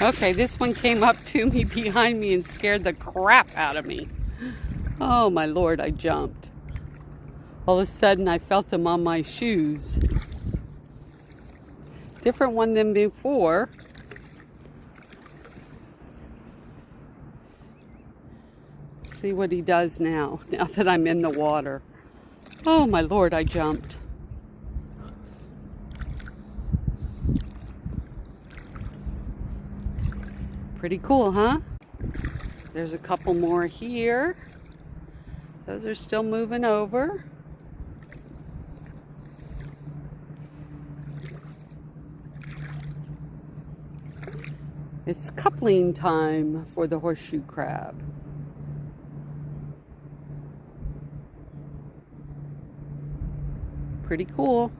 Okay, this one came up to me behind me and scared the crap out of me. Oh my Lord, I jumped. All of a sudden I felt him on my shoes. Different one than before. See what he does now that I'm in the water. Oh my Lord, I jumped. Pretty cool, huh? There's a couple more here. Those are still moving over. It's coupling time for the horseshoe crab. Pretty cool.